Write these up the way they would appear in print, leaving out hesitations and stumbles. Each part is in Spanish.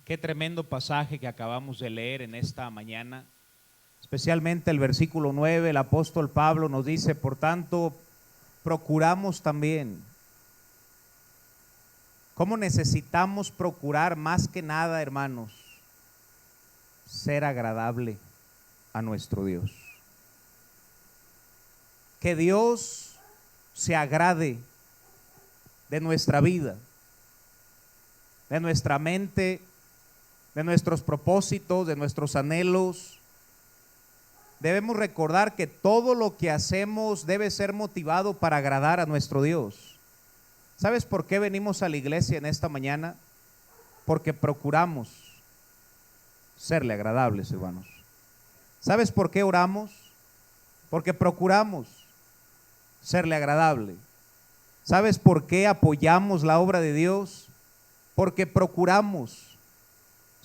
Qué tremendo pasaje que acabamos de leer en esta mañana. Especialmente el versículo 9, el apóstol Pablo nos dice, por tanto, procuramos también. ¿Cómo necesitamos procurar más que nada, hermanos? Ser agradable a nuestro Dios. Que Dios se agrade de nuestra vida, de nuestra mente, de nuestros propósitos, de nuestros anhelos. Debemos recordar que todo lo que hacemos debe ser motivado para agradar a nuestro Dios. ¿Sabes por qué venimos a la iglesia en esta mañana? Porque procuramos serle agradables, hermanos. ¿Sabes por qué oramos? Porque procuramos serle agradable. ¿Sabes por qué apoyamos la obra de Dios? Porque procuramos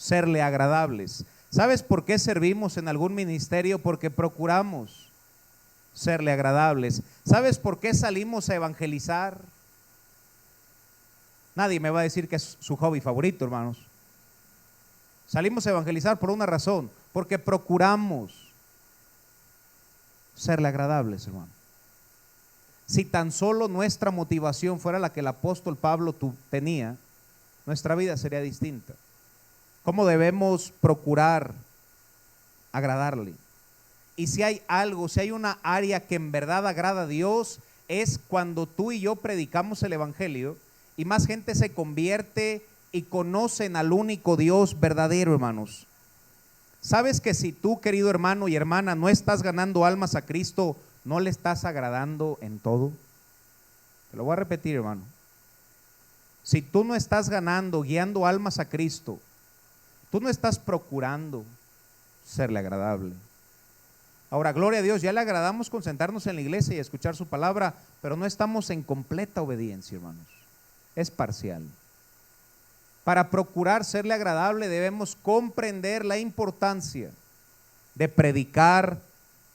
serle agradables. ¿Sabes por qué servimos en algún ministerio? Porque procuramos serle agradables. ¿Sabes por qué salimos a evangelizar? Nadie me va a decir que es su hobby favorito, hermanos. Salimos a evangelizar por una razón, porque procuramos serle agradables, hermano. Si tan solo nuestra motivación fuera la que el apóstol Pablo tenía, nuestra vida sería distinta. ¿Cómo debemos procurar agradarle? Y si hay algo, si hay una área que en verdad agrada a Dios, es cuando tú y yo predicamos el evangelio y más gente se convierte y conocen al único Dios verdadero, hermanos. ¿Sabes que si tú, querido hermano y hermana, no estás ganando almas a Cristo, no le estás agradando en todo? Te lo voy a repetir, hermano. Si tú no estás ganando, guiando almas a Cristo, tú no estás procurando serle agradable. Ahora, gloria a Dios, ya le agradamos con sentarnos en la iglesia y escuchar su palabra, pero no estamos en completa obediencia, hermanos. Es parcial. Para procurar serle agradable debemos comprender la importancia de predicar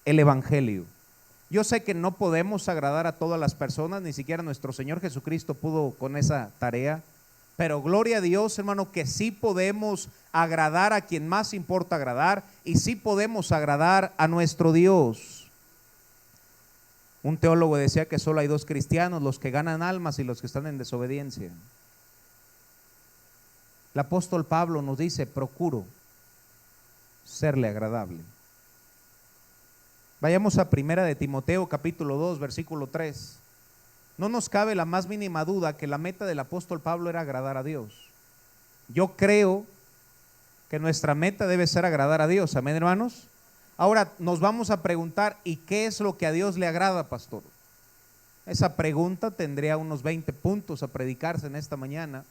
el evangelio. Yo sé que no podemos agradar a todas las personas, ni siquiera nuestro Señor Jesucristo pudo con esa tarea, pero gloria a Dios, hermano, que sí podemos agradar a quien más importa agradar y sí podemos agradar a nuestro Dios. Un teólogo decía que solo hay dos cristianos, los que ganan almas y los que están en desobediencia. El apóstol Pablo nos dice, procuro serle agradable. Vayamos a primera de Timoteo capítulo 2 versículo 3. No nos cabe la más mínima duda que la meta del apóstol Pablo era agradar a Dios. Yo creo que nuestra meta debe ser agradar a Dios, amén, hermanos. Ahora nos vamos a preguntar, ¿y qué es lo que a Dios le agrada, pastor? Esa pregunta tendría unos 20 puntos a predicarse en esta mañana.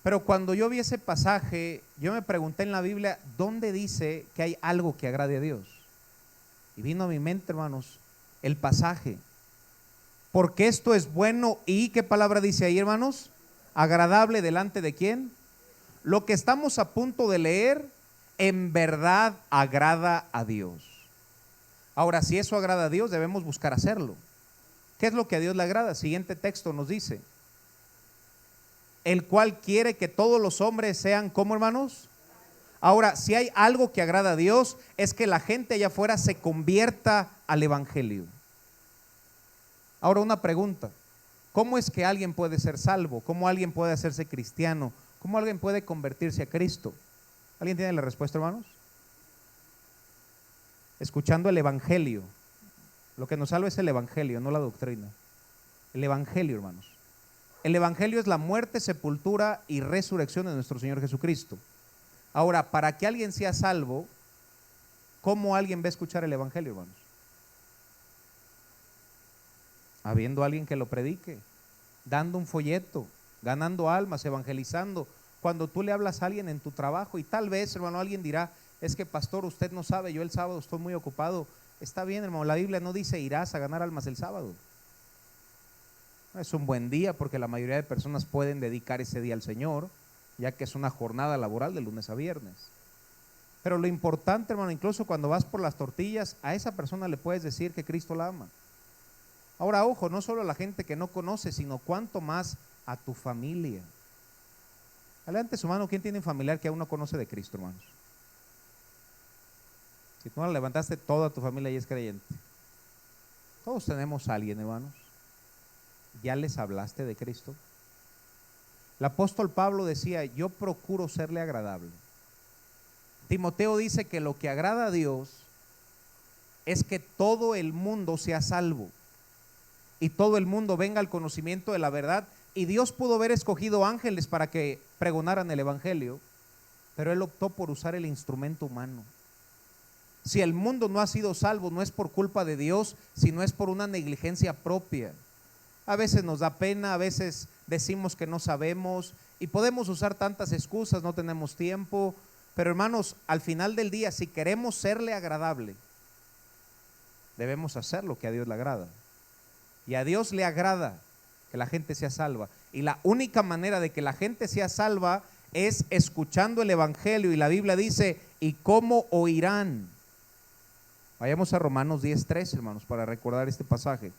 Pero cuando yo vi ese pasaje, yo me pregunté en la Biblia, ¿dónde dice que hay algo que agrade a Dios? Y vino a mi mente, hermanos, el pasaje. Porque esto es bueno y, ¿qué palabra dice ahí, hermanos? Agradable delante de ¿quién? Lo que estamos a punto de leer, en verdad agrada a Dios. Ahora, si eso agrada a Dios, debemos buscar hacerlo. ¿Qué es lo que a Dios le agrada? Siguiente texto nos dice, el cual quiere que todos los hombres sean como, hermanos. Ahora, si hay algo que agrada a Dios, es que la gente allá afuera se convierta al evangelio. Ahora, una pregunta, ¿cómo es que alguien puede ser salvo? ¿Cómo alguien puede hacerse cristiano? ¿Cómo alguien puede convertirse a Cristo? ¿Alguien tiene la respuesta, hermanos? Escuchando el evangelio. Lo que nos salva es el evangelio, no la doctrina. El evangelio, hermanos. El evangelio es la muerte, sepultura y resurrección de nuestro Señor Jesucristo. Ahora, para que alguien sea salvo, ¿cómo alguien va a escuchar el evangelio, hermanos? Habiendo alguien que lo predique, dando un folleto, ganando almas, evangelizando. Cuando tú le hablas a alguien en tu trabajo y tal vez, hermano, alguien dirá, es que pastor, usted no sabe, yo el sábado estoy muy ocupado. Está bien, hermano, la Biblia no dice irás a ganar almas el sábado. Es un buen día porque la mayoría de personas pueden dedicar ese día al Señor, ya que es una jornada laboral de lunes a viernes. Pero lo importante, hermano, incluso cuando vas por las tortillas, a esa persona le puedes decir que Cristo la ama. Ahora, ojo, no solo a la gente que no conoce, sino cuanto más a tu familia. Levante su mano, ¿quién tiene un familiar que aún no conoce de Cristo, hermanos? Si tú no la levantaste, toda tu familia ya es creyente. Todos tenemos a alguien, hermanos. ¿Ya les hablaste de Cristo? El apóstol Pablo decía, yo procuro serle agradable. Timoteo dice que lo que agrada a Dios es que todo el mundo sea salvo y todo el mundo venga al conocimiento de la verdad. Y Dios pudo haber escogido ángeles para que pregonaran el evangelio, pero Él optó por usar el instrumento humano. Si el mundo no ha sido salvo, no es por culpa de Dios, sino es por una negligencia propia. A veces nos da pena, a veces decimos que no sabemos y podemos usar tantas excusas, no tenemos tiempo. Pero hermanos, al final del día, si queremos serle agradable, debemos hacer lo que a Dios le agrada. Y a Dios le agrada que la gente sea salva. Y la única manera de que la gente sea salva es escuchando el evangelio. Y la Biblia dice, ¿y cómo oirán? Vayamos a Romanos 10:13, hermanos, para recordar este pasaje.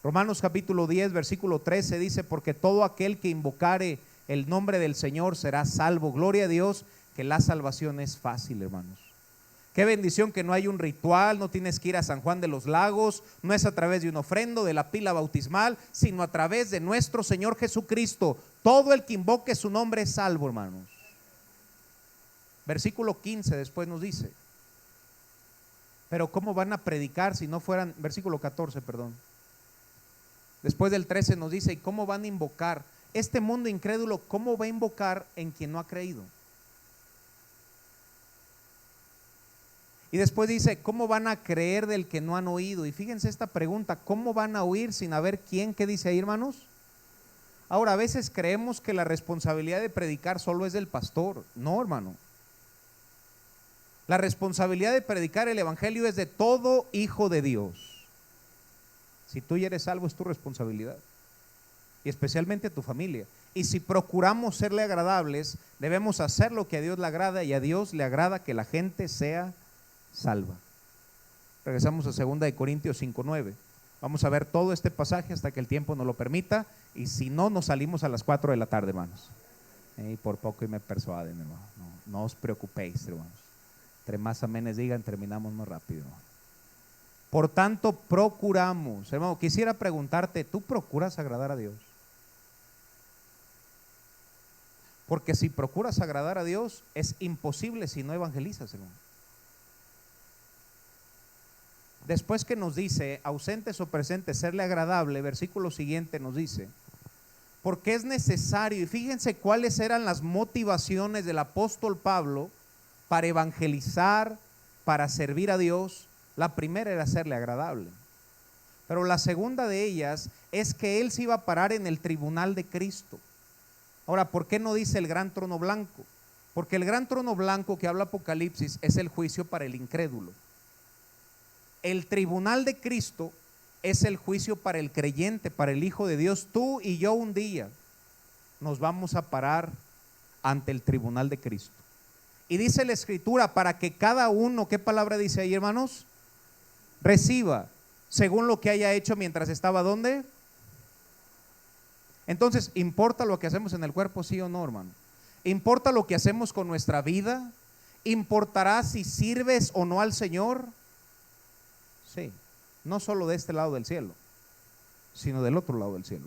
Romanos capítulo 10, versículo 13 dice, porque todo aquel que invocare el nombre del Señor será salvo. Gloria a Dios, que la salvación es fácil, hermanos. Qué bendición que no hay un ritual, no tienes que ir a San Juan de los Lagos, no es a través de un ofrendo, de la pila bautismal, sino a través de nuestro Señor Jesucristo. Todo el que invoque su nombre es salvo, hermanos. Versículo 15 después nos dice, pero ¿cómo van a predicar si no fueran? Versículo 14, perdón. Después del 13 nos dice, ¿y cómo van a invocar? Este mundo incrédulo, ¿cómo va a invocar en quien no ha creído? Y después dice, ¿cómo van a creer del que no han oído? Y fíjense esta pregunta, ¿cómo van a oír sin haber quién? ¿Qué dice ahí, hermanos? Ahora, a veces creemos que la responsabilidad de predicar solo es del pastor. No, hermano. La responsabilidad de predicar el evangelio es de todo hijo de Dios. Si tú ya eres salvo, es tu responsabilidad. Y especialmente tu familia. Y si procuramos serle agradables, debemos hacer lo que a Dios le agrada, y a Dios le agrada que la gente sea salva. Regresamos a 2 de Corintios 5:9. Vamos a ver todo este pasaje hasta que el tiempo nos lo permita, y si no, nos salimos a las 4 de la tarde, hermanos. Y por poco y me persuaden, hermano. No os preocupéis, hermanos. Entre más amenes digan, terminamos más rápido. Por tanto, procuramos. Hermano, quisiera preguntarte, ¿tú procuras agradar a Dios? Porque si procuras agradar a Dios, es imposible si no evangelizas, hermano. Después que nos dice, ausentes o presentes, serle agradable, versículo siguiente nos dice, porque es necesario, y fíjense cuáles eran las motivaciones del apóstol Pablo para evangelizar, para servir a Dios. La primera era serle agradable, pero la segunda de ellas es que él se iba a parar en el tribunal de Cristo. Ahora, ¿por qué no dice el gran trono blanco? Porque el gran trono blanco que habla Apocalipsis es el juicio para el incrédulo. El tribunal de Cristo es el juicio para el creyente, para el Hijo de Dios. Tú y yo un día nos vamos a parar ante el tribunal de Cristo. Y dice la Escritura, para que cada uno, ¿qué palabra dice ahí, hermanos? Reciba según lo que haya hecho mientras estaba ¿dónde? Entonces, ¿importa lo que hacemos en el cuerpo, sí o no, hermano? ¿Importa lo que hacemos con nuestra vida? ¿Importará si sirves o no al Señor? Sí, no solo de este lado del cielo, sino del otro lado del cielo.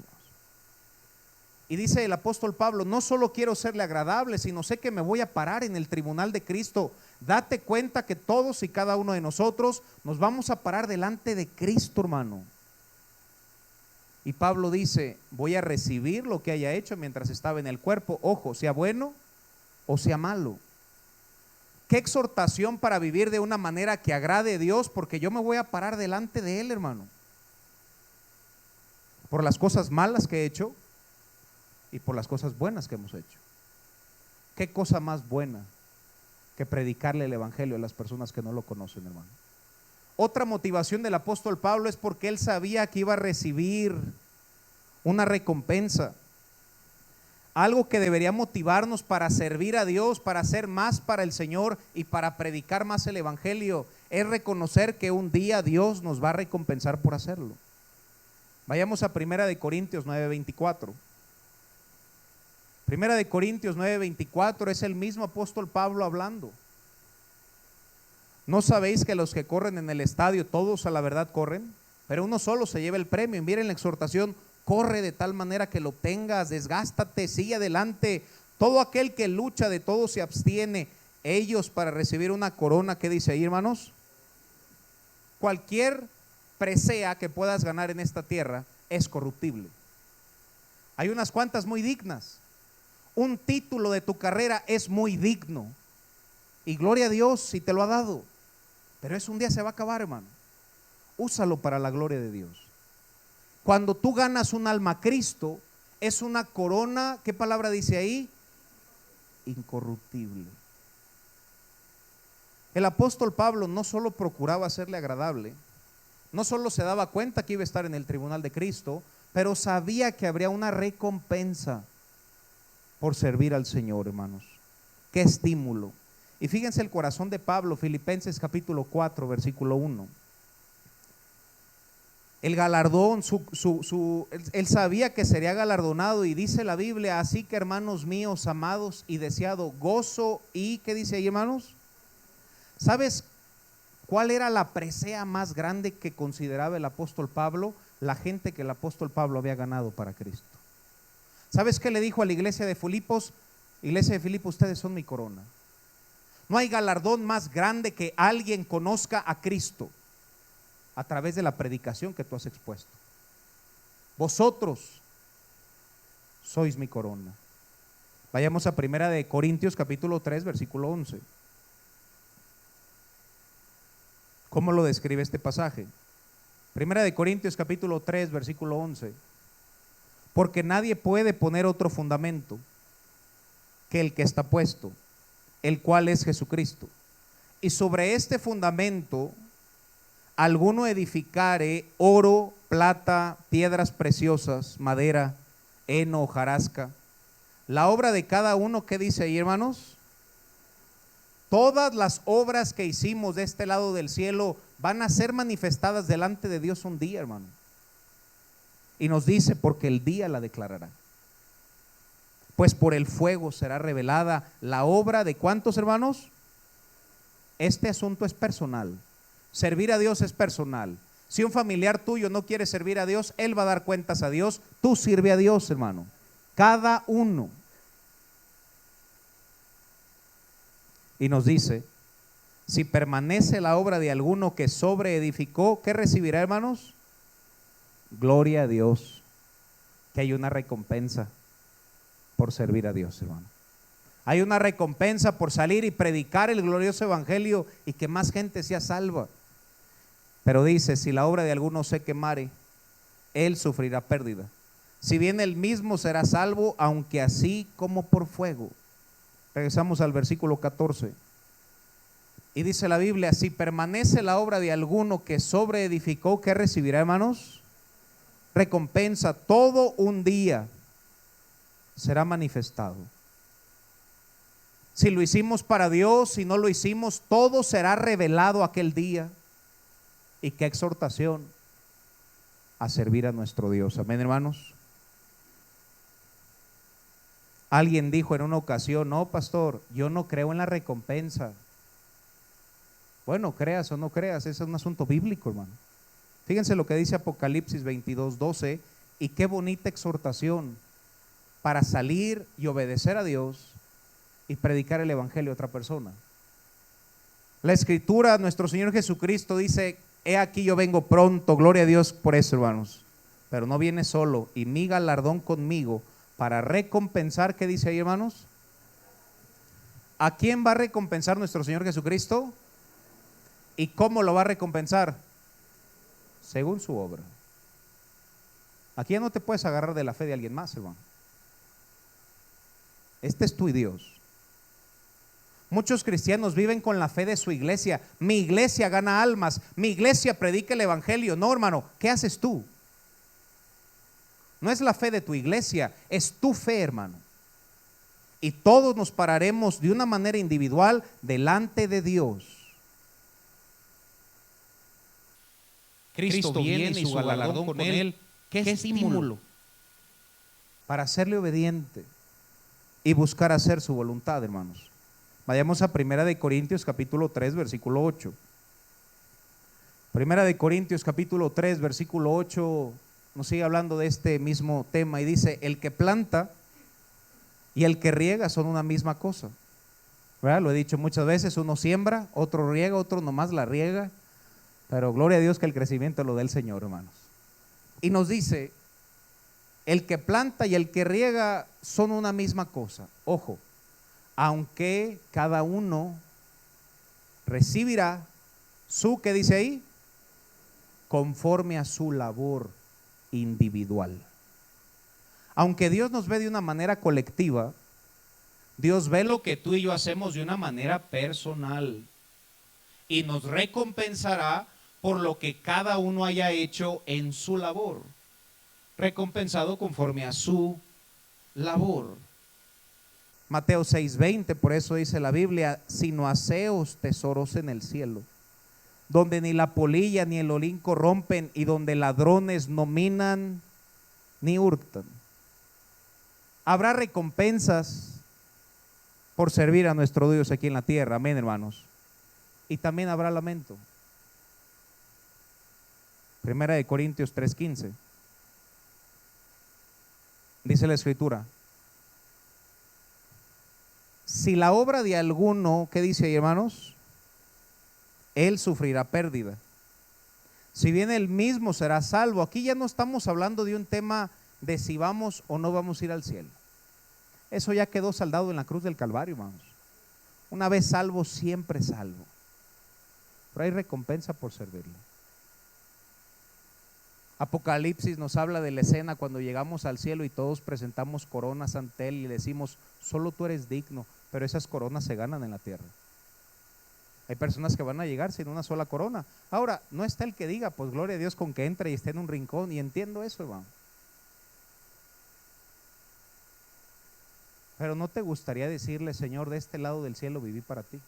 Y dice el apóstol Pablo, no solo quiero serle agradable, sino sé que me voy a parar en el tribunal de Cristo. Date cuenta que todos y cada uno de nosotros nos vamos a parar delante de Cristo, hermano. Y Pablo dice, voy a recibir lo que haya hecho mientras estaba en el cuerpo, ojo, sea bueno o sea malo. Qué exhortación para vivir de una manera que agrade a Dios, porque yo me voy a parar delante de Él, hermano, por las cosas malas que he hecho y por las cosas buenas que hemos hecho. Qué cosa más buena que predicarle el evangelio a las personas que no lo conocen, hermano. Otra motivación del apóstol Pablo es porque él sabía que iba a recibir una recompensa. Algo que debería motivarnos para servir a Dios, para hacer más para el Señor y para predicar más el evangelio, es reconocer que un día Dios nos va a recompensar por hacerlo. Vayamos a 1 de Corintios 9:24. Primera de Corintios 9:24 es el mismo apóstol Pablo hablando. ¿No sabéis que los que corren en el estadio, todos a la verdad corren, pero uno solo se lleva el premio? Y miren la exhortación: corre de tal manera que lo obtengas, desgástate, sigue adelante. Todo aquel que lucha, de todo se abstiene, ellos para recibir una corona. ¿Qué dice ahí, hermanos? Cualquier presea que puedas ganar en esta tierra es corruptible. Hay unas cuantas muy dignas. Un título de tu carrera es muy digno, y gloria a Dios si te lo ha dado, pero eso un día se va a acabar, hermano. Úsalo para la gloria de Dios. Cuando tú ganas un alma a Cristo, es una corona. ¿Qué palabra dice ahí? Incorruptible. El apóstol Pablo no solo procuraba hacerle agradable, no solo se daba cuenta que iba a estar en el tribunal de Cristo, pero sabía que habría una recompensa por servir al Señor, hermanos. Qué estímulo. Y fíjense el corazón de Pablo, Filipenses capítulo 4, versículo 1. El galardón, él sabía que sería galardonado, y dice la Biblia: así que, hermanos míos, amados y deseado, gozo y, ¿qué dice ahí, hermanos? ¿Sabes cuál era la presea más grande que consideraba el apóstol Pablo? La gente que el apóstol Pablo había ganado para Cristo. ¿Sabes qué le dijo a la iglesia de Filipos? Iglesia de Filipos, ustedes son mi corona. No hay galardón más grande que alguien conozca a Cristo a través de la predicación que tú has expuesto. Vosotros sois mi corona. Vayamos a Primera de Corintios capítulo 3, versículo 11. ¿Cómo lo describe este pasaje? Primera de Corintios capítulo 3, versículo 11. Porque nadie puede poner otro fundamento que el que está puesto, el cual es Jesucristo. Y sobre este fundamento alguno edificare oro, plata, piedras preciosas, madera, heno, hojarasca. La obra de cada uno, ¿qué dice ahí, hermanos? Todas las obras que hicimos de este lado del cielo van a ser manifestadas delante de Dios un día, hermano. Y nos dice: porque el día la declarará. Pues por el fuego será revelada la obra de ¿cuántos, hermanos? Este asunto es personal. Servir a Dios es personal. Si un familiar tuyo no quiere servir a Dios, él va a dar cuentas a Dios. Tú sirve a Dios, hermano. Cada uno. Y nos dice: si permanece la obra de alguno que sobreedificó, ¿qué recibirá, hermanos? Gloria a Dios, que hay una recompensa por servir a Dios, hermano. Hay una recompensa por salir y predicar el glorioso evangelio y que más gente sea salva. Pero dice: si la obra de alguno se quemare, él sufrirá pérdida. Si bien él mismo será salvo, aunque así como por fuego. Regresamos al versículo 14. Y dice la Biblia: si permanece la obra de alguno que sobreedificó, ¿qué recibirá, hermanos? Recompensa. Todo un día será manifestado. Si lo hicimos para Dios, si no lo hicimos, todo será revelado aquel día. Y qué exhortación a servir a nuestro Dios. Amén, hermanos. Alguien dijo en una ocasión: no, pastor, yo no creo en la recompensa. Bueno, creas o no creas, ese es un asunto bíblico, hermano. Fíjense lo que dice Apocalipsis 22:12, y qué bonita exhortación para salir y obedecer a Dios y predicar el evangelio a otra persona. La escritura, nuestro Señor Jesucristo dice: he aquí yo vengo pronto. Gloria a Dios por eso, hermanos. Pero no viene solo, y mi galardón conmigo para recompensar. ¿Qué dice ahí, hermanos? ¿A quién va a recompensar nuestro Señor Jesucristo? ¿Y cómo lo va a recompensar? Según su obra. Aquí ya no te puedes agarrar de la fe de alguien más, hermano. Este es tu Dios. Muchos cristianos viven con la fe de su iglesia. Mi iglesia gana almas, mi iglesia predica el evangelio. No, hermano, ¿qué haces tú? No es la fe de tu iglesia, es tu fe, hermano. Y todos nos pararemos de una manera individual delante de Dios. Cristo viene y su galardón con él. ¿Qué estímulo para serle obediente? y buscar hacer su voluntad, hermanos. Vayamos a 1 Corintios capítulo 3, versículo 8. 1 Corintios capítulo 3, versículo 8 nos sigue hablando de este mismo tema y dice: el que planta y el que riega son una misma cosa, ¿verdad? Lo he dicho muchas veces, uno siembra, otro riega, otro nomás la riega, pero gloria a Dios que el crecimiento lo da el Señor, hermanos. Y nos dice: el que planta y el que riega son una misma cosa. Ojo, aunque cada uno recibirá su, ¿qué dice ahí? Conforme a su labor individual. Aunque Dios nos ve de una manera colectiva, Dios ve lo que tú y yo hacemos de una manera personal y nos recompensará por lo que cada uno haya hecho en su labor, recompensado conforme a su labor. Mateo 6:20, por eso dice la Biblia: sino haceos tesoros en el cielo, donde ni la polilla ni el orín corrompen, y donde ladrones no minan ni hurtan. Habrá recompensas por servir a nuestro Dios aquí en la tierra, amén, hermanos. Y también habrá lamento. 1 Corintios 3:15 dice la Escritura: si la obra de alguno, ¿qué dice ahí, hermanos? Él sufrirá pérdida, si bien él mismo será salvo. Aquí ya no estamos hablando de un tema de si vamos o no vamos a ir al cielo. Eso ya quedó saldado en la cruz del Calvario, hermanos. Una vez salvo, siempre salvo. Pero hay recompensa por servirle. Apocalipsis nos habla de la escena cuando llegamos al cielo y todos presentamos coronas ante Él y le decimos: solo tú eres digno. Pero esas coronas se ganan en la tierra. Hay personas que van a llegar sin una sola corona. Ahora, no está el que diga: pues gloria a Dios con que entre y esté en un rincón. Y entiendo eso, hermano. Pero ¿no te gustaría decirle: Señor, de este lado del cielo viví para ti?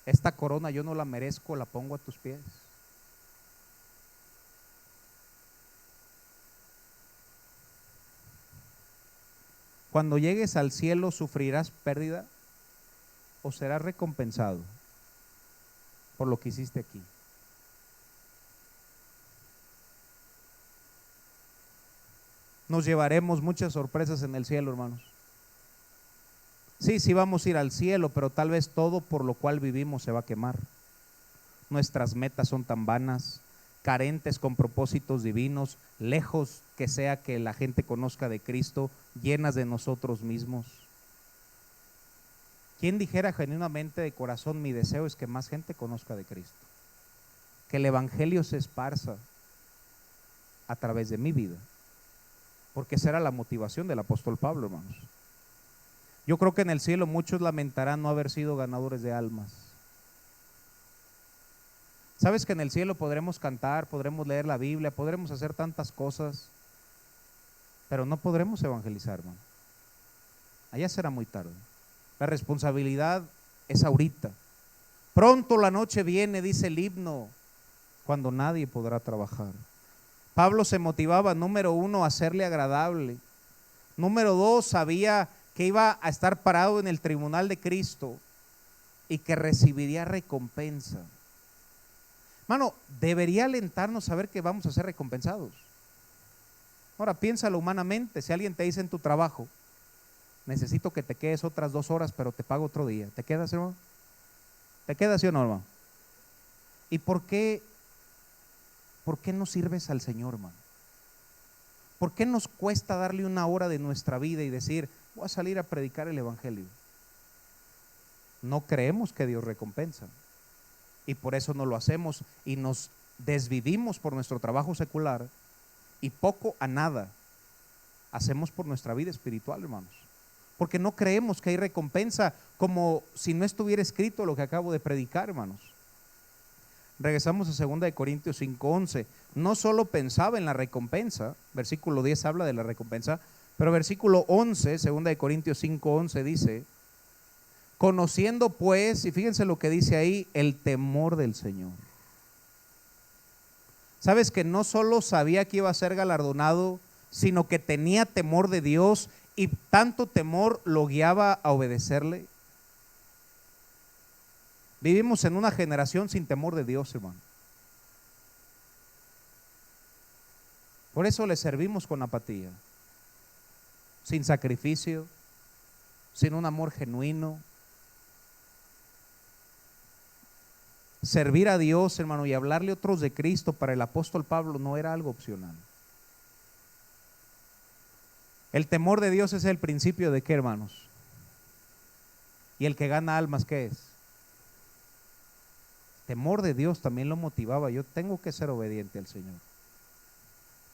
Esta corona yo no la merezco, la pongo a tus pies. Cuando llegues al cielo, ¿sufrirás pérdida o serás recompensado por lo que hiciste aquí? Nos llevaremos muchas sorpresas en el cielo, hermanos. Sí vamos a ir al cielo, pero tal vez todo por lo cual vivimos se va a quemar. Nuestras metas son tan vanas, carentes con propósitos divinos, lejos que sea que la gente conozca de Cristo, llenas de nosotros mismos. ¿Quién dijera genuinamente de corazón: mi deseo es que más gente conozca de Cristo, que el evangelio se esparza a través de mi vida? Porque esa era la motivación del apóstol Pablo, hermanos. Yo creo que en el cielo muchos lamentarán no haber sido ganadores de almas. ¿Sabes que en el cielo podremos cantar, podremos leer la Biblia, podremos hacer tantas cosas, pero no podremos evangelizar, hermano? Allá será muy tarde. La responsabilidad es ahorita. Pronto la noche viene, dice el himno, cuando nadie podrá trabajar. Pablo se motivaba, número 1, a hacerle agradable. Número 2, sabía que iba a estar parado en el tribunal de Cristo y que recibiría recompensa. Hermano, debería alentarnos saber que vamos a ser recompensados. Ahora piénsalo humanamente. Si alguien te dice en tu trabajo: necesito que te quedes otras 2 horas, pero te pago otro día, ¿te quedas, hermano? ¿Te quedas, sí o no, hermano? ¿Y por qué no sirves al Señor, hermano? ¿Por qué nos cuesta darle 1 hora de nuestra vida y decir: voy a salir a predicar el evangelio? No creemos que Dios recompensa, y por eso no lo hacemos y nos desvivimos por nuestro trabajo secular, y poco a nada hacemos por nuestra vida espiritual, hermanos, porque no creemos que hay recompensa, como si no estuviera escrito lo que acabo de predicar, hermanos. Regresamos a 2 Corintios 5:11. No solo pensaba en la recompensa, versículo 10 habla de la recompensa, pero versículo 11, 2 Corintios 5:11 dice: conociendo pues, y fíjense lo que dice ahí, el temor del Señor. ¿Sabes que no solo sabía que iba a ser galardonado, sino que tenía temor de Dios y tanto temor lo guiaba a obedecerle. Vivimos en una generación sin temor de Dios, hermano. Por eso le servimos con apatía, sin sacrificio, sin un amor genuino. Servir a Dios, hermano, y hablarle a otros de Cristo para el apóstol Pablo no era algo opcional. El temor de Dios es el principio de qué, hermanos. Y el que gana almas, ¿qué es? Temor de Dios también lo motivaba. Yo tengo que ser obediente al Señor.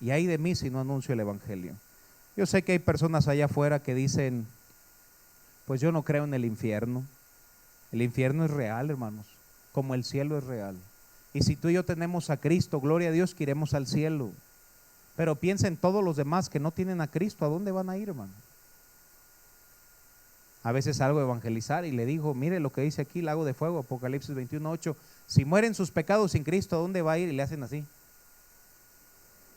Y ay de mí si no anuncio el evangelio. Yo sé que hay personas allá afuera que dicen, pues yo no creo en el infierno. El infierno es real, hermanos, como el cielo es real. Y si tú y yo tenemos a Cristo, gloria a Dios que iremos al cielo. Pero piensen todos los demás que no tienen a Cristo, ¿a dónde van a ir, hermano? A veces salgo a evangelizar y le digo, mire lo que dice aquí, lago de fuego, Apocalipsis 21:8. Si mueren sus pecados sin Cristo, ¿a dónde va a ir? Y le hacen así.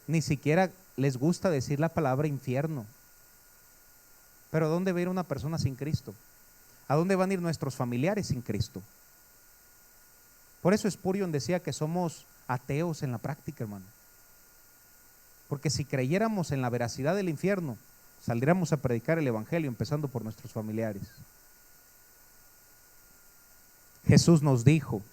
Ni siquiera les gusta decir la palabra infierno. Pero ¿a dónde va a ir una persona sin Cristo? ¿A dónde van a ir nuestros familiares sin Cristo? Por eso Spurgeon decía que somos ateos en la práctica, hermano. Porque si creyéramos en la veracidad del infierno, saldríamos a predicar el evangelio, empezando por nuestros familiares. Jesús nos dijo.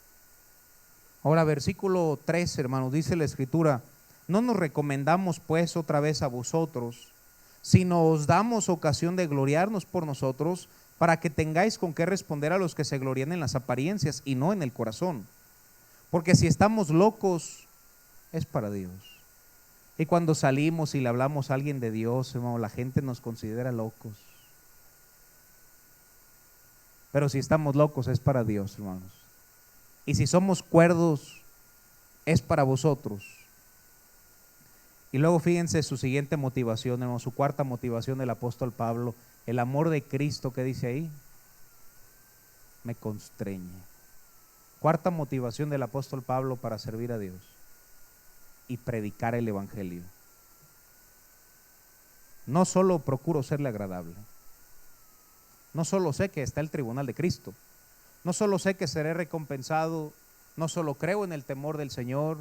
Ahora, versículo 3, hermanos, dice la Escritura: no nos recomendamos pues otra vez a vosotros, sino os damos ocasión de gloriarnos por nosotros, para que tengáis con qué responder a los que se glorían en las apariencias y no en el corazón. Porque si estamos locos, es para Dios. Y cuando salimos y le hablamos a alguien de Dios, hermano, la gente nos considera locos. Pero si estamos locos, es para Dios, hermanos. Y si somos cuerdos, es para vosotros. Y luego fíjense su siguiente motivación, hermano, su cuarta motivación del apóstol Pablo: el amor de Cristo, que dice ahí, me constreñe. Cuarta motivación del apóstol Pablo para servir a Dios y predicar el evangelio: no solo procuro serle agradable, no solo sé que está el tribunal de Cristo, no solo sé que seré recompensado, no solo creo en el temor del Señor,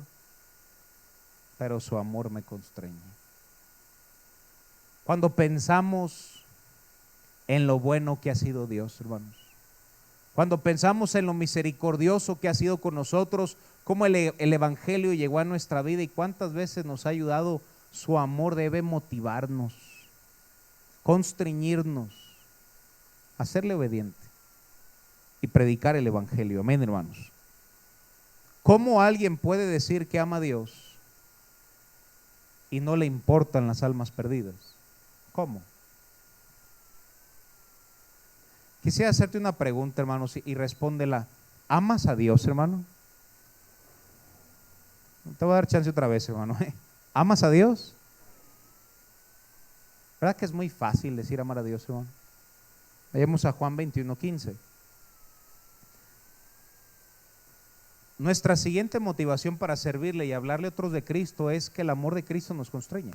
pero su amor me constreñe. Cuando pensamos en lo bueno que ha sido Dios, hermanos, cuando pensamos en lo misericordioso que ha sido con nosotros, cómo el evangelio llegó a nuestra vida y cuántas veces nos ha ayudado, su amor debe motivarnos, constreñirnos a serle obediente y predicar el evangelio. Amén, hermanos. ¿Cómo alguien puede decir que ama a Dios y no le importan las almas perdidas? ¿Cómo? Quisiera hacerte una pregunta, hermanos, y respóndela. ¿Amas a Dios, hermano? Te voy a dar chance otra vez, hermano. ¿Amas a Dios? ¿Verdad que es muy fácil decir amar a Dios, hermano? Vayamos a Juan 21:15. Nuestra siguiente motivación para servirle y hablarle a otros de Cristo es que el amor de Cristo nos constreñe.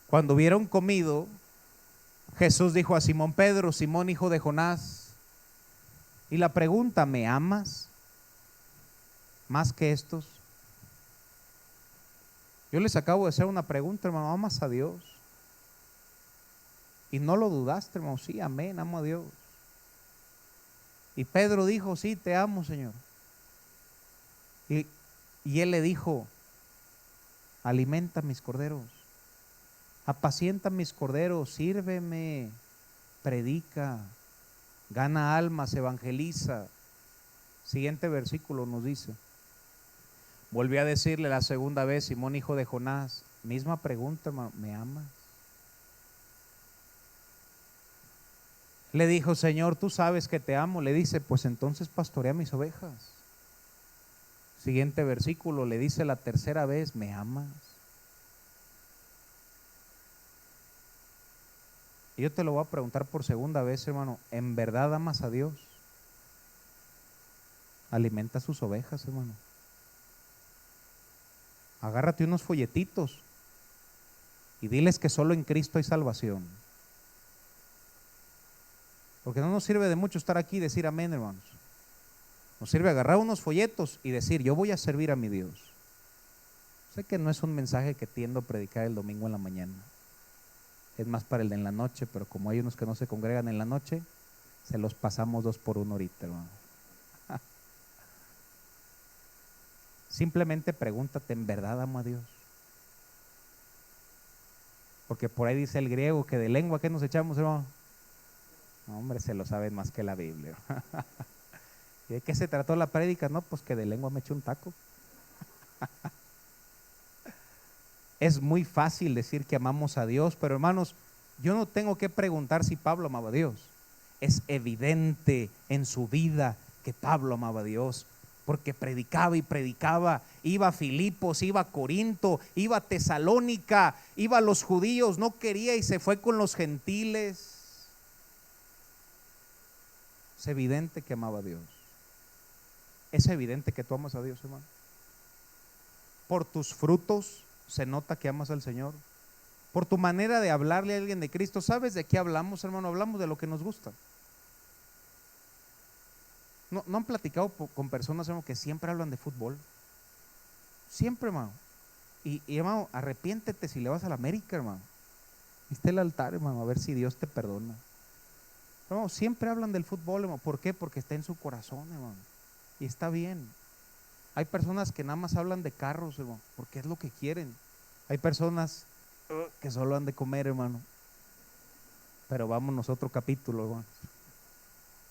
Cuando hubieron comido, Jesús dijo a Simón Pedro: Simón, hijo de Jonás, y la pregunta: ¿me amas más que estos? Yo les acabo de hacer una pregunta, hermano: ¿amas a Dios? Y no lo dudaste, hermano. Sí, amén, amo a Dios. Y Pedro dijo: sí, te amo, Señor. Y él le dijo: alimenta mis corderos, apacienta mis corderos, sírveme, predica, gana almas, evangeliza. Siguiente versículo nos dice, volvió a decirle la segunda vez: Simón, hijo de Jonás, misma pregunta, hermano, ¿me amas? Le dijo: Señor, tú sabes que te amo. Le dice: pues entonces pastorea mis ovejas. Siguiente versículo, le dice la tercera vez: ¿me amas? Y yo te lo voy a preguntar por segunda vez, hermano: ¿en verdad amas a Dios? Alimenta sus ovejas, hermano. Agárrate unos folletitos y diles que solo en Cristo hay salvación. Porque no nos sirve de mucho estar aquí y decir amén, hermanos. Nos sirve agarrar unos folletos y decir, yo voy a servir a mi Dios. Sé que no es un mensaje que tiendo a predicar el domingo en la mañana. Es más para el de en la noche, pero como hay unos que no se congregan en la noche, se los pasamos 2 por 1 ahorita, hermano. Simplemente pregúntate, ¿en verdad amo a Dios? Porque por ahí dice el griego que de lengua, ¿qué nos echamos, hermano? No, hombre, se lo saben más que la Biblia. ¿Y de qué se trató la prédica? No, pues que de lengua me eché un taco. Es muy fácil decir que amamos a Dios, pero hermanos, yo no tengo que preguntar si Pablo amaba a Dios. Es evidente en su vida que Pablo amaba a Dios, porque predicaba y predicaba. Iba a Filipos, iba a Corinto, iba a Tesalónica, iba a los judíos, no quería y se fue con los gentiles. Es evidente que amaba a Dios. Es evidente que tú amas a Dios, hermano. Por tus frutos se nota que amas al Señor. Por tu manera de hablarle a alguien de Cristo. ¿Sabes de qué hablamos, hermano? Hablamos de lo que nos gusta. ¿No han platicado con personas, hermano, que siempre hablan de fútbol? Siempre, hermano. Y hermano, arrepiéntete si le vas a la América, hermano. Viste el altar, hermano, a ver si Dios te perdona. Hermano, siempre hablan del fútbol, hermano. ¿Por qué? Porque está en su corazón, hermano. Y está bien. Hay personas que nada más hablan de carros, hermano, porque es lo que quieren. Hay personas que solo han de comer, hermano. Pero vámonos a otro capítulo, hermano.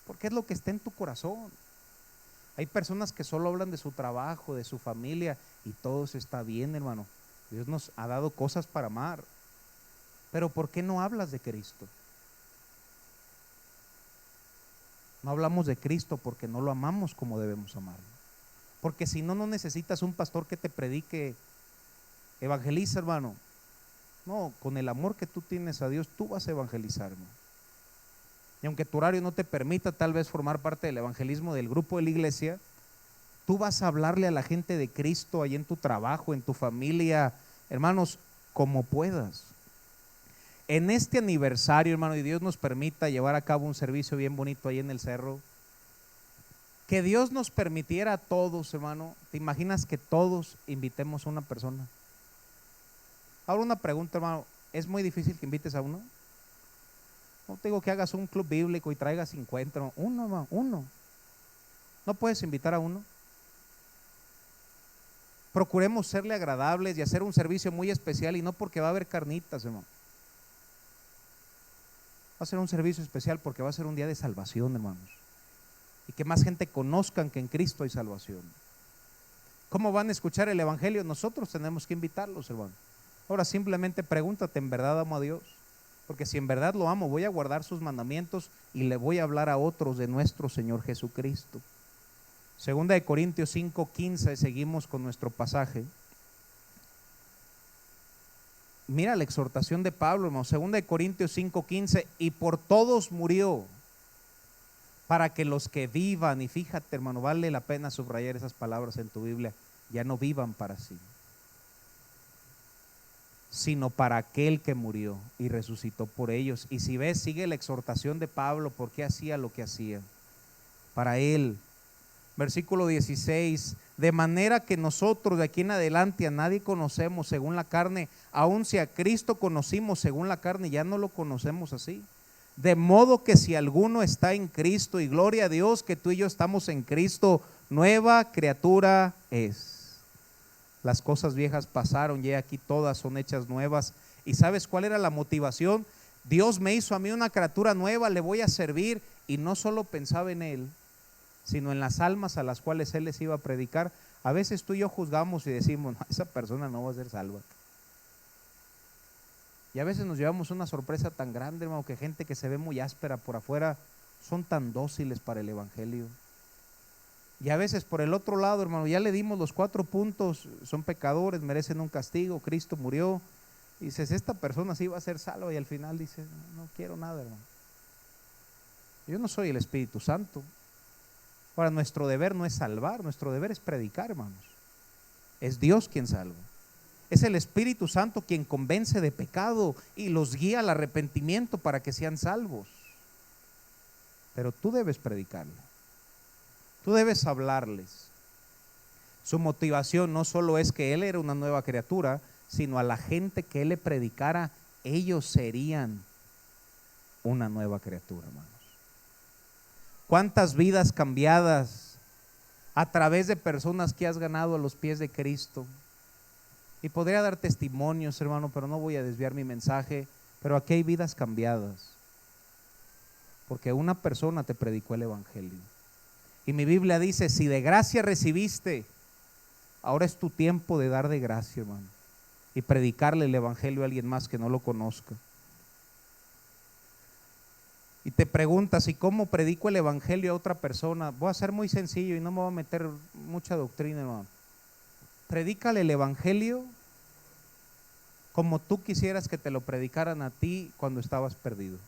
Porque es lo que está en tu corazón. Hay personas que solo hablan de su trabajo, de su familia, y todo eso está bien, hermano. Dios nos ha dado cosas para amar. Pero ¿por qué no hablas de Cristo? No hablamos de Cristo porque no lo amamos como debemos amarlo. Porque si no, no necesitas un pastor que te predique, evangeliza, hermano. No, con el amor que tú tienes a Dios, tú vas a evangelizar, hermano. Y aunque tu horario no te permita tal vez formar parte del evangelismo del grupo de la iglesia, tú vas a hablarle a la gente de Cristo ahí en tu trabajo, en tu familia, hermanos, como puedas. En este aniversario, hermano, y Dios nos permita llevar a cabo un servicio bien bonito ahí en el cerro, que Dios nos permitiera a todos, hermano. ¿Te imaginas que todos invitemos a una persona? Ahora una pregunta, hermano, ¿es muy difícil que invites a uno? No te digo que hagas un club bíblico y traigas 50, hermano. Uno, hermano, uno. ¿No puedes invitar a uno? Procuremos serle agradables y hacer un servicio muy especial, y no porque va a haber carnitas, hermano. Va a ser un servicio especial porque va a ser un día de salvación, hermanos. Y que más gente conozcan que en Cristo hay salvación. ¿Cómo van a escuchar el evangelio? Nosotros tenemos que invitarlos, hermano. Ahora simplemente pregúntate, ¿en verdad amo a Dios? Porque si en verdad lo amo, voy a guardar sus mandamientos y le voy a hablar a otros de nuestro Señor Jesucristo. Segunda de Corintios 5:15, seguimos con nuestro pasaje. Mira la exhortación de Pablo, hermano. Segunda de Corintios 5:15, y por todos murió, para que los que vivan, y fíjate, hermano, vale la pena subrayar esas palabras en tu Biblia, ya no vivan para sí, sino para aquel que murió y resucitó por ellos. Y si ves, sigue la exhortación de Pablo, ¿por qué hacía lo que hacía? Para él. Versículo 16, de manera que nosotros de aquí en adelante a nadie conocemos según la carne, aun si a Cristo conocimos según la carne, ya no lo conocemos así. De modo que si alguno está en Cristo, y gloria a Dios que tú y yo estamos en Cristo, nueva criatura es. Las cosas viejas pasaron y aquí todas son hechas nuevas. ¿Y sabes cuál era la motivación? Dios me hizo a mí una criatura nueva, le voy a servir, y no solo pensaba en Él, sino en las almas a las cuales Él les iba a predicar. A veces tú y yo juzgamos y decimos, no, esa persona no va a ser salva. Y a veces nos llevamos una sorpresa tan grande, hermano, que gente que se ve muy áspera por afuera son tan dóciles para el evangelio. Y a veces por el otro lado, hermano, ya le dimos los 4 puntos, son pecadores, merecen un castigo, Cristo murió. Y dices, esta persona sí va a ser salva, y al final dice, no quiero nada, hermano. Yo no soy el Espíritu Santo. Ahora, nuestro deber no es salvar, nuestro deber es predicar, hermanos. Es Dios quien salva. Es el Espíritu Santo quien convence de pecado y los guía al arrepentimiento para que sean salvos. Pero tú debes predicarlo. Tú debes hablarles. Su motivación no solo es que él era una nueva criatura, sino a la gente que él le predicara, ellos serían una nueva criatura, hermanos. ¿Cuántas vidas cambiadas a través de personas que has ganado a los pies de Cristo? Y podría dar testimonios, hermano, pero no voy a desviar mi mensaje. Pero aquí hay vidas cambiadas, porque una persona te predicó el evangelio. Y mi Biblia dice, si de gracia recibiste, ahora es tu tiempo de dar de gracia, hermano, y predicarle el evangelio a alguien más que no lo conozca. Y te preguntas, ¿y cómo predico el evangelio a otra persona? Voy a ser muy sencillo y no me voy a meter mucha doctrina, hermano. Predícale el evangelio como tú quisieras que te lo predicaran a ti cuando estabas perdido.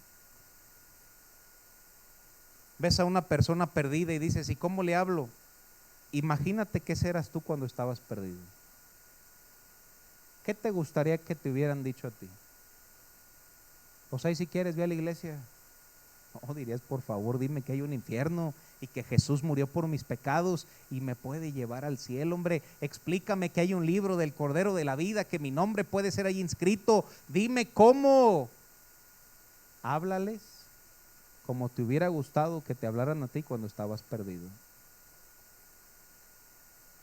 Ves a una persona perdida y dices, ¿y cómo le hablo? Imagínate qué eras tú cuando estabas perdido. ¿Qué te gustaría que te hubieran dicho a ti? Pues ahí si quieres, ve a la iglesia. No, dirías, por favor, dime que hay un infierno y que Jesús murió por mis pecados y me puede llevar al cielo, hombre. Explícame que hay un libro del Cordero de la Vida, que mi nombre puede ser ahí inscrito. Dime cómo. Háblales como te hubiera gustado que te hablaran a ti cuando estabas perdido.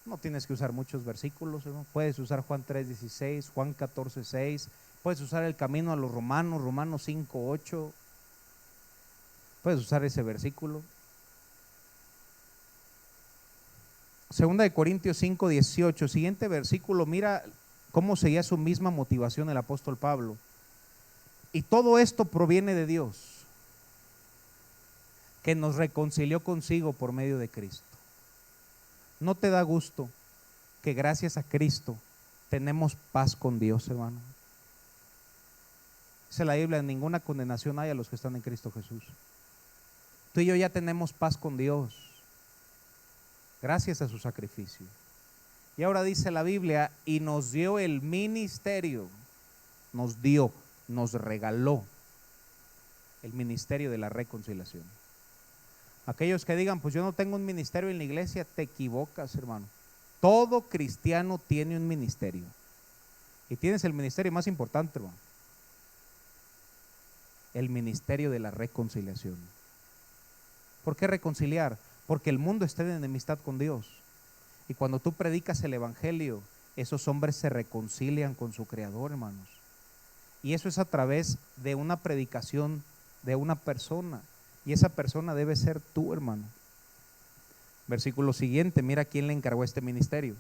No tienes que usar muchos versículos, ¿no? Puedes usar Juan 3:16, Juan 14:6, puedes usar el camino a los Romanos, Romanos 5:8. Puedes usar ese versículo. Segunda de Corintios 5:18, siguiente versículo, mira cómo seguía su misma motivación el apóstol Pablo. Y todo esto proviene de Dios, que nos reconcilió consigo por medio de Cristo. ¿No te da gusto que gracias a Cristo tenemos paz con Dios, hermano? Dice la Biblia, ninguna condenación hay a los que están en Cristo Jesús. Tú y yo ya tenemos paz con Dios, gracias a su sacrificio. Y ahora dice la Biblia, y nos dio el ministerio, nos regaló el ministerio de la reconciliación. Aquellos que digan, pues yo no tengo un ministerio en la iglesia, te equivocas, hermano. Todo cristiano tiene un ministerio. Y tienes el ministerio más importante, hermano. El ministerio de la reconciliación. ¿Por qué reconciliar? Porque el mundo está en enemistad con Dios. Y cuando tú predicas el evangelio, esos hombres se reconcilian con su Creador, hermanos. Y eso es a través de una predicación de una persona. Y esa persona debe ser tú, hermano. Versículo siguiente, mira quién le encargó este ministerio.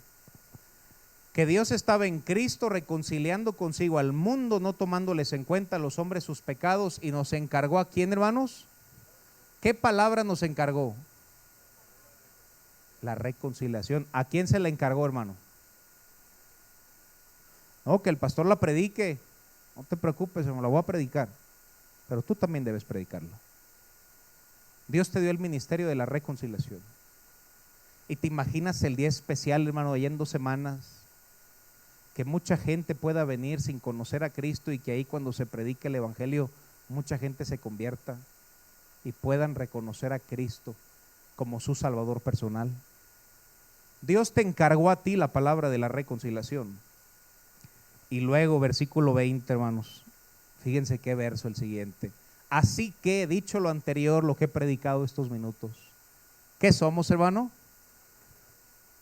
Que Dios estaba en Cristo reconciliando consigo al mundo, no tomándoles en cuenta a los hombres sus pecados, y nos encargó a quién, hermanos. ¿Qué palabra nos encargó? La reconciliación. ¿A quién se la encargó, hermano? No, que el pastor la predique. No te preocupes, hermano, la voy a predicar. Pero tú también debes predicarla. Dios te dio el ministerio de la reconciliación. Y te imaginas el día especial, hermano, allá en 2 semanas, que mucha gente pueda venir sin conocer a Cristo y que ahí cuando se predique el evangelio, mucha gente se convierta y puedan reconocer a Cristo como su Salvador personal. Dios te encargó a ti la palabra de la reconciliación. Y luego, versículo 20, hermanos, fíjense qué verso el siguiente. Así que, dicho lo anterior, lo que he predicado estos minutos, ¿qué somos, hermano?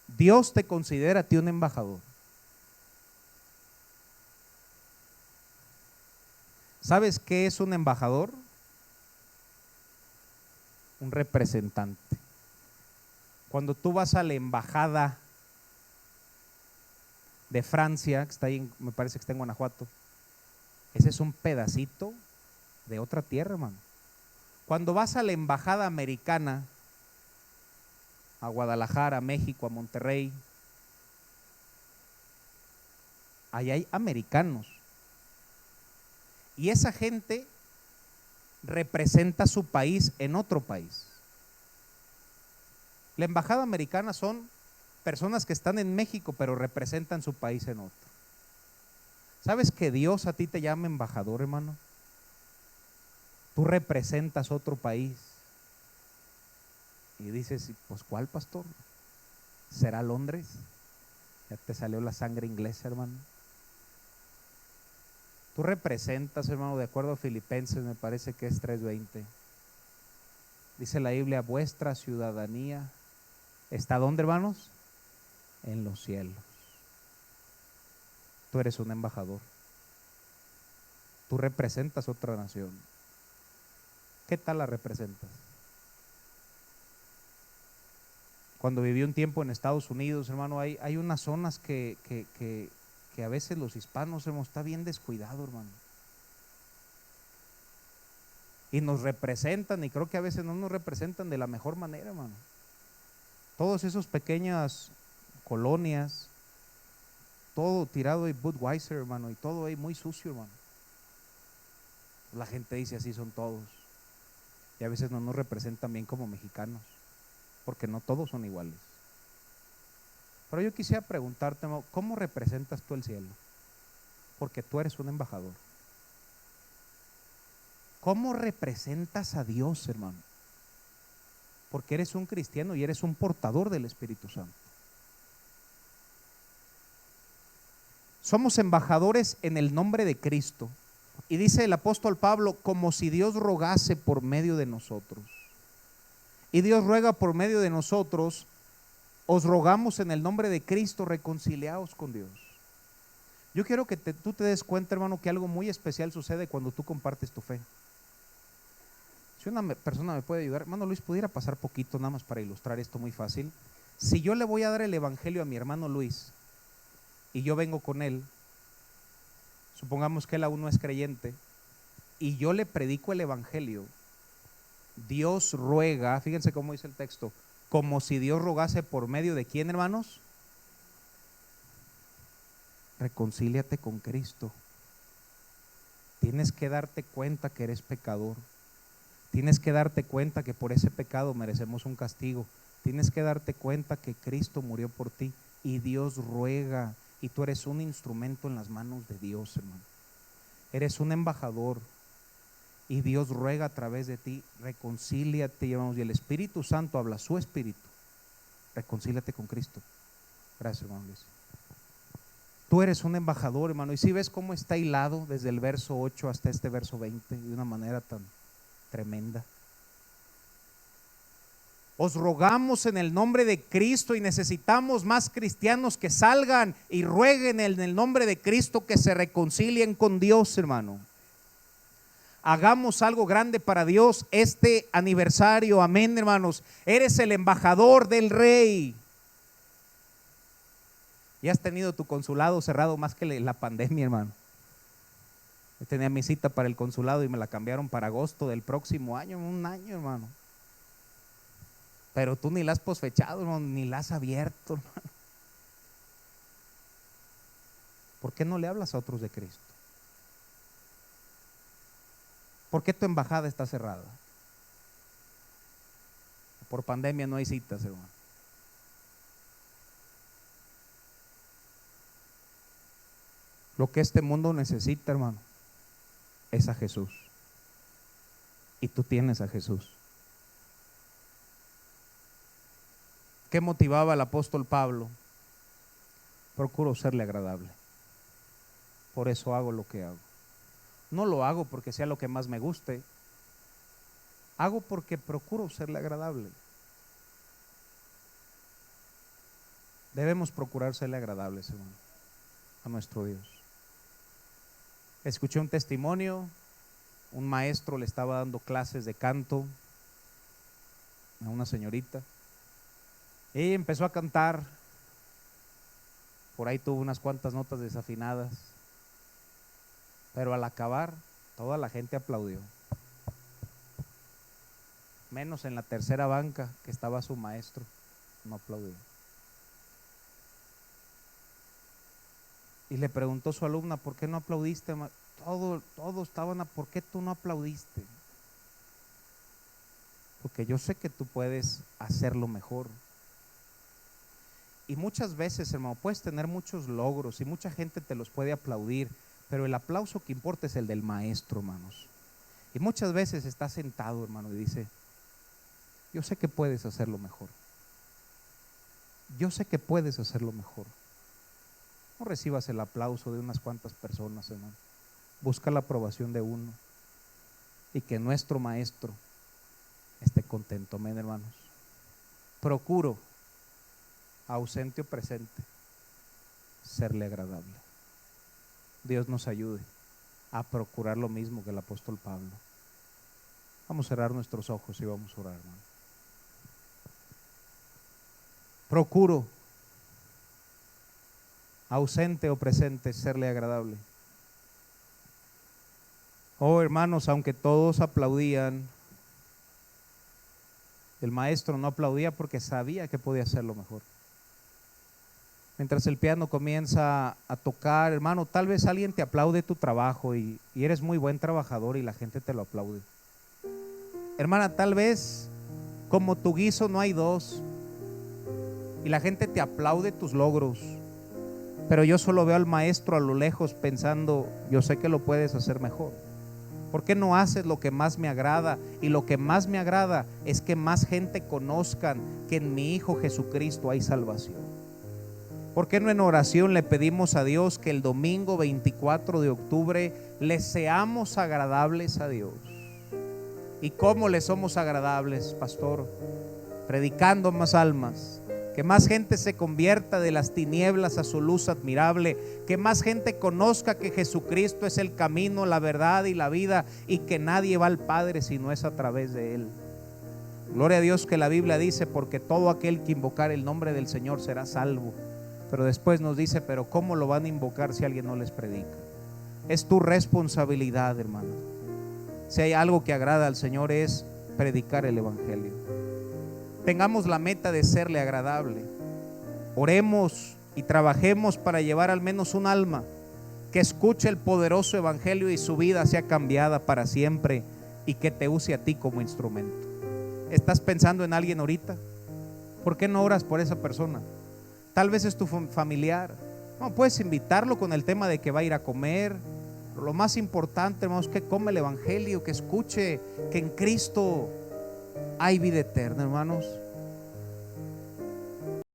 Dios te considera a ti un embajador. ¿Sabes qué es un embajador? Un representante. Cuando tú vas a la embajada de Francia, que está ahí, me parece que está en Guanajuato, ese es un pedacito de otra tierra, hermano. Cuando vas a la embajada americana, a Guadalajara, a México, a Monterrey, allá hay americanos. Y esa gente representa su país en otro país. La embajada americana son personas que están en México, pero representan su país en otro. ¿Sabes que Dios a ti te llama embajador, hermano? Tú representas otro país. Y dices, pues ¿cuál, pastor? ¿Será Londres? Ya te salió la sangre inglesa, hermano. Tú representas, hermano, de acuerdo a Filipenses, me parece que es 3:20. Dice la Biblia, vuestra ciudadanía está ¿dónde, hermanos? En los cielos. Tú eres un embajador. Tú representas otra nación. ¿Qué tal la representas? Cuando viví un tiempo en Estados Unidos, hermano, hay unas zonas que a veces los hispanos está bien descuidado, hermano. Y nos representan, y creo que a veces no nos representan de la mejor manera, hermano. Todos esos pequeñas colonias, todo tirado de Budweiser, hermano, y todo ahí muy sucio, hermano. La gente dice así son todos. Y a veces no nos representan bien como mexicanos, porque no todos son iguales. Pero yo quisiera preguntarte, hermano, ¿cómo representas tú el cielo? Porque tú eres un embajador. ¿Cómo representas a Dios, hermano? Porque eres un cristiano y eres un portador del Espíritu Santo. Somos embajadores en el nombre de Cristo. Y dice el apóstol Pablo, como si Dios rogase por medio de nosotros. Y Dios ruega por medio de nosotros, os rogamos en el nombre de Cristo, reconciliaos con Dios. Yo quiero que tú te des cuenta, hermano, que algo muy especial sucede cuando tú compartes tu fe. Si una persona me puede ayudar, hermano Luis, pudiera pasar poquito nada más para ilustrar esto muy fácil. Si yo le voy a dar el evangelio a mi hermano Luis y yo vengo con él, supongamos que él aún no es creyente, y yo le predico el evangelio, Dios ruega, fíjense cómo dice el texto, como si Dios rogase por medio de ¿quién, hermanos? Reconcíliate con Cristo. Tienes que darte cuenta que eres pecador. Tienes que darte cuenta que por ese pecado merecemos un castigo. Tienes que darte cuenta que Cristo murió por ti y Dios ruega, y tú eres un instrumento en las manos de Dios, hermano. Eres un embajador y Dios ruega a través de ti, reconcíliate, hermanos, y el Espíritu Santo habla su espíritu. Reconcíliate con Cristo. Gracias, hermano Luis. Tú eres un embajador, hermano, y si ves cómo está hilado desde el verso 8 hasta este verso 20 de una manera tan tremenda. Os rogamos en el nombre de Cristo, y necesitamos más cristianos que salgan y rueguen en el nombre de Cristo que se reconcilien con Dios, hermano. Hagamos algo grande para Dios este aniversario, amén, hermanos. Eres el embajador del Rey. Y has tenido tu consulado cerrado más que la pandemia, hermano. Yo tenía mi cita para el consulado y me la cambiaron para agosto del próximo año, un año, hermano. Pero tú ni la has posfechado, hermano, ni la has abierto, hermano. ¿Por qué no le hablas a otros de Cristo? ¿Por qué tu embajada está cerrada? Por pandemia no hay citas, hermano. Lo que este mundo necesita, hermano, es a Jesús. Y tú tienes a Jesús. ¿Qué motivaba al apóstol Pablo? Procuro serle agradable. Por eso hago lo que hago. No lo hago porque sea lo que más me guste. Hago porque procuro serle agradable. Debemos procurar serle agradables, hermano, a nuestro Dios. Escuché un testimonio. Un maestro le estaba dando clases de canto a una señorita. Ella empezó a cantar. Por ahí tuvo unas cuantas notas desafinadas. Pero al acabar, toda la gente aplaudió. Menos en la tercera banca, que estaba su maestro, no aplaudió. Y le preguntó su alumna, ¿por qué no aplaudiste? Todos estaban, ¿por qué tú no aplaudiste? Porque yo sé que tú puedes hacerlo mejor. Y muchas veces, hermano, puedes tener muchos logros y mucha gente te los puede aplaudir, pero el aplauso que importa es el del maestro, hermanos. Y muchas veces está sentado, hermano, y dice: yo sé que puedes hacerlo mejor. Yo sé que puedes hacerlo mejor. No recibas el aplauso de unas cuantas personas, hermano. Busca la aprobación de uno, y que nuestro maestro esté contento. Amén, hermanos. Procuro, ausente o presente, serle agradable. Dios nos ayude a procurar lo mismo que el apóstol Pablo. Vamos a cerrar nuestros ojos y vamos a orar, hermano. Procuro, ausente o presente, serle agradable. Oh, hermanos, aunque todos aplaudían, el maestro no aplaudía porque sabía que podía hacerlo mejor. Mientras el piano comienza a tocar, hermano, tal vez alguien te aplaude tu trabajo y eres muy buen trabajador y la gente te lo aplaude. Hermana, tal vez como tu guiso no hay dos y la gente te aplaude tus logros, pero yo solo veo al maestro a lo lejos pensando: yo sé que lo puedes hacer mejor. ¿Por qué no haces lo que más me agrada? Y lo que más me agrada es que más gente conozcan que en mi Hijo Jesucristo hay salvación. ¿Por qué no en oración le pedimos a Dios que el domingo 24 de octubre le seamos agradables a Dios? ¿Y cómo le somos agradables, pastor? Predicando más almas, que más gente se convierta de las tinieblas a su luz admirable, que más gente conozca que Jesucristo es el camino, la verdad y la vida, y que nadie va al Padre si no es a través de Él. Gloria a Dios que la Biblia dice: porque todo aquel que invocar el nombre del Señor será salvo. Pero después nos dice: pero ¿cómo lo van a invocar si alguien no les predica? Es tu responsabilidad, hermano. Si hay algo que agrada al Señor es predicar el Evangelio. Tengamos la meta de serle agradable. Oremos y trabajemos para llevar al menos un alma que escuche el poderoso Evangelio y su vida sea cambiada para siempre, y que te use a ti como instrumento. ¿Estás pensando en alguien ahorita? ¿Por qué no oras por esa persona? Tal vez es tu familiar. No, puedes invitarlo con el tema de que va a ir a comer. Pero lo más importante, hermanos, que come el Evangelio, que escuche que en Cristo hay vida eterna, hermanos.